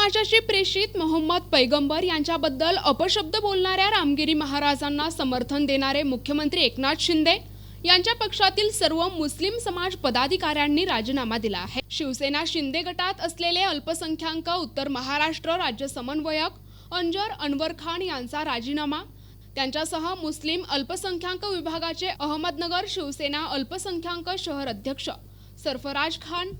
समाजाचे प्रेषित मोहम्मद पैगंबर यांच्याबद्दल अपशब्द बोलणाऱ्या रामगिरी महाराजांना समर्थन देणारे मुख्यमंत्री एकनाथ शिंदे यांच्या पक्षातील सर्व मुस्लिम समाज पदाधिकाऱ्यांनी राजीनामा दिला आहे। शिवसेना शिंदे गटात असलेले अल्पसंख्याक उत्तर महाराष्ट्र राज्य समन्वयक अंजर अनवर खान यांचा राजीनामा, त्यांच्यासह मुस्लिम अल्पसंख्याक विभागाचे अहमदनगर शिवसेना अल्पसंख्याक शहर अध्यक्ष सरफराज खान,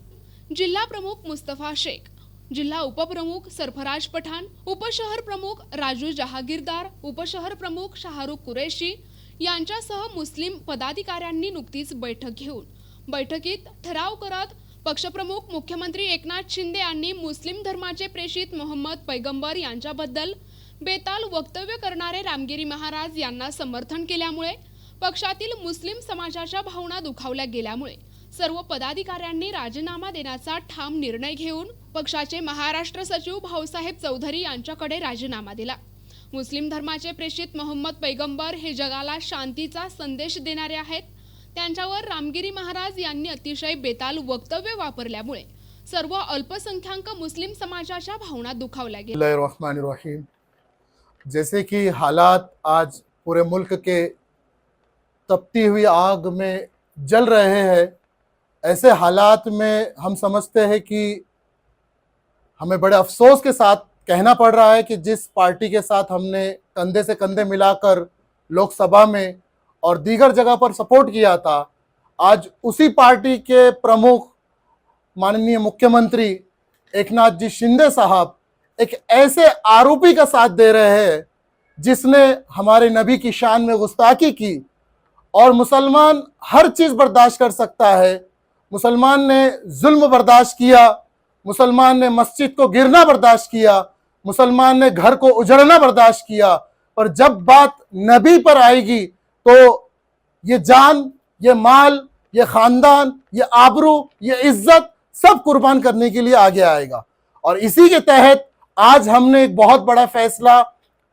जिल्हा प्रमुख मुस्तफा शेख, जिल्हा उपप्रमुख सरफराज पठाण, उपशहर प्रमुख राजू जहागीरदार, उपशहर प्रमुख शाहरुख कुरेशी यांच्यासह मुस्लिम पदाधिकाऱ्यांनी नुकतीच बैठक घेऊन बैठकीत ठराव करत पक्षप्रमुख मुख्यमंत्री एकनाथ शिंदे यांनी मुस्लिम धर्माचे प्रेषित मोहम्मद पैगंबर यांच्याबद्दल बेताल वक्तव्य करणारे रामगिरी महाराज यांना समर्थन केल्यामुळे पक्षातील मुस्लिम समाजाच्या भावना दुखावल्या गेल्यामुळे सर्व पदाधिकाऱ्यांनी राजीनामा देण्याचा ठाम निर्णय घेऊन पक्षाचे महाराष्ट्र सचिव भाऊसाहेब चौधरी यांच्याकडे राजीनामा दिला। मुस्लिम धर्माचे प्रेषित मोहम्मद पैगंबर हे जगाला शांतीचा संदेश देणारे आहेत। त्यांच्यावर रामगिरी महाराज यांनी अतिशय बेताल वक्तव्य वापरल्यामुळे सर्व अल्पसंख्याक मुस्लिम समाजाच्या भावना दुखावल्या गेल्या। जैसे कि हालात आज पूरे मुल्क के तपती हुई आग में जल रहे हैं, ऐसे हालात में हम समझते हैं कि हमें बड़े अफसोस के साथ कहना पड़ रहा है कि जिस पार्टी के साथ हमने कंधे से कंधे मिलाकर लोकसभा में और दीगर जगह पर सपोर्ट किया था, आज उसी पार्टी के प्रमुख माननीय मुख्यमंत्री एकनाथ जी शिंदे साहब एक ऐसे आरोपी का साथ दे रहे हैं जिसने हमारे नबी की शान में गुस्ताखी की। और मुसलमान हर चीज़ बर्दाश्त कर सकता है, मुसलमान ने जुल्म बर्दाश्त किया, मुसलमान ने मस्जिद को गिरना बर्दाश्त किया, मुसलमान ने घर को उजड़ना बर्दाश्त किया, पर जब बात नबी पर आएगी तो ये जान, ये माल, ये खानदान, ये आबरू, ये इज्जत सब कुर्बान करने के लिए आगे आएगा। और इसी के तहत आज हमने एक बहुत बड़ा फैसला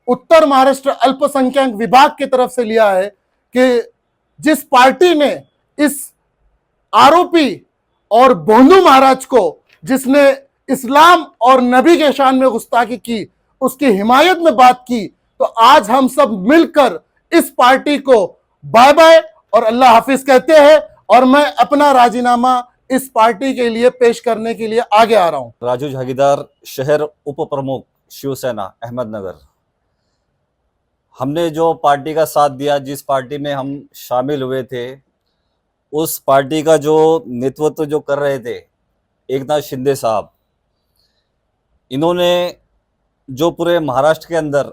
उत्तर महाराष्ट्र अल्पसंख्यक विभाग की तरफ से लिया है कि जिस पार्टी ने इस आरोपी और भोंदू महाराज को, जिसने इस्लाम और नबी के शान में गुस्ताखी की, उसकी हिमायत में बात की, तो आज हम सब मिलकर इस पार्टी को बाय बाय और अल्लाह हाफिज कहते हैं। और मैं अपना राजीनामा इस पार्टी के लिए पेश करने के लिए आगे आ रहा हूं। राजू जहागीरदार, शहर उप प्रमुख शिवसेना अहमदनगर। हमने जो पार्टी का साथ दिया, जिस पार्टी में हम शामिल हुए थे, उस पार्टी का जो नेतृत्व जो कर रहे थे एकनाथ शिंदे साहब, इन्होंने जो पूरे महाराष्ट्र के अंदर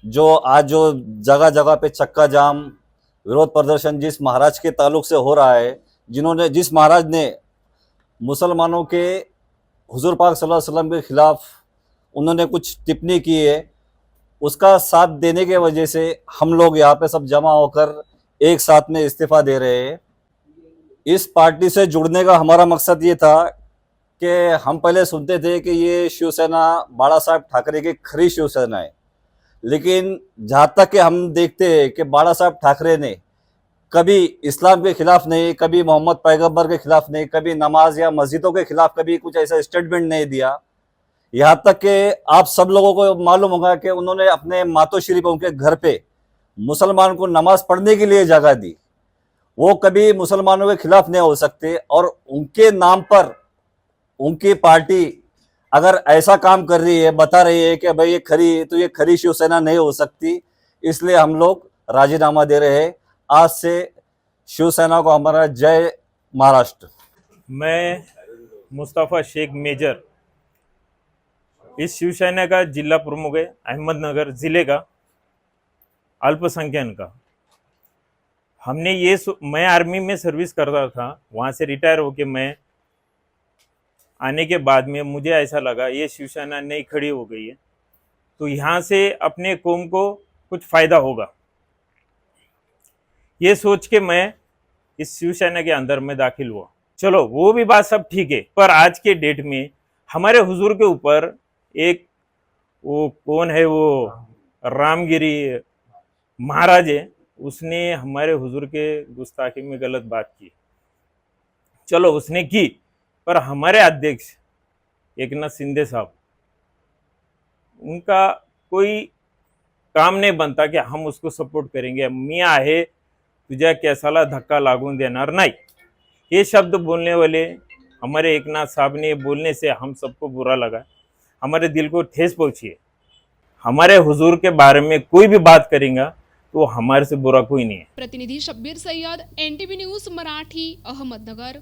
जो आज जो जगह जगह पे चक्का जाम, विरोध प्रदर्शन जिस महाराज के ताल्लुक से हो रहा है, जिस महाराज ने मुसलमानों के हुजूर पाक सल्लल्लाहु अलैहि वसल्लम के खिलाफ उन्होंने कुछ टिप्पणी की है, उसका साथ देने के वजह से हम लोग यहाँ पे सब जमा होकर एक साथ में इस्तीफा दे रहे हैं। इस पार्टी से जुड़ने का हमारा मकसद ये था कि हम पहले सुनते थे कि ये शिवसेना बाला साहब ठाकरे की खरी शिवसेना है, लेकिन जहाँ तक कि हम देखते हैं कि बाला साहब ठाकरे ने कभी इस्लाम के खिलाफ नहीं, कभी मोहम्मद पैगंबर के खिलाफ नहीं, कभी नमाज या मस्जिदों के खिलाफ कभी कुछ ऐसा स्टेटमेंट नहीं दिया। यहाँ तक कि आप सब लोगों को मालूम होगा कि उन्होंने अपने मातोश्री पे, उनके घर पे मुसलमान को नमाज पढ़ने के लिए जगह दी। वो कभी मुसलमानों के खिलाफ नहीं हो सकते, और उनके नाम पर उनकी पार्टी अगर ऐसा काम कर रही है, बता रही है कि भाई ये खरी शिवसेना नहीं हो सकती, इसलिए हम लोग राजीनामा दे रहे हैं। आज से शिवसेना को हमारा जय महाराष्ट्र। मैं मुस्तफा शेख मेजर इस शिवसेना का जिला प्रमुख है, अहमदनगर जिले का अल्पसंख्यक का। हमने मैं आर्मी में सर्विस करता था, वहाँ से रिटायर होके मैं आने के बाद में मुझे ऐसा लगा ये शिवसेना नई खड़ी हो गई है, तो यहाँ से अपने कौम को कुछ फ़ायदा होगा, ये सोच के मैं इस शिवसेना के अंदर में दाखिल हुआ। चलो वो भी बात सब ठीक है, पर आज के डेट में हमारे हुजूर के ऊपर एक वो कौन है, वो रामगिरी महाराज है, उसने हमारे हुजूर के गुस्ताखी में गलत बात की। चलो उसने की, पर हमारे अध्यक्ष एकनाथ शिंदे साहब उनका कोई काम नाही बनता की हम उसको सपोर्ट करेंगे, मी आहे तुझ्या केसाला धक्का लागून देणार नाही, ये शब्द बोलने वाले हमारे एकनाथ साहब ने बोलने से हम सबको बुरा लगा, हमारे दिल को ठेस पहुंची है। हमारे हुजूर के बारे में कोई भी बात करेगा तो हमारे से बुरा कोई नहीं है। प्रतिनिधी शब्बीर सय्यद, NTV न्यूज मराठी, अहमदनगर।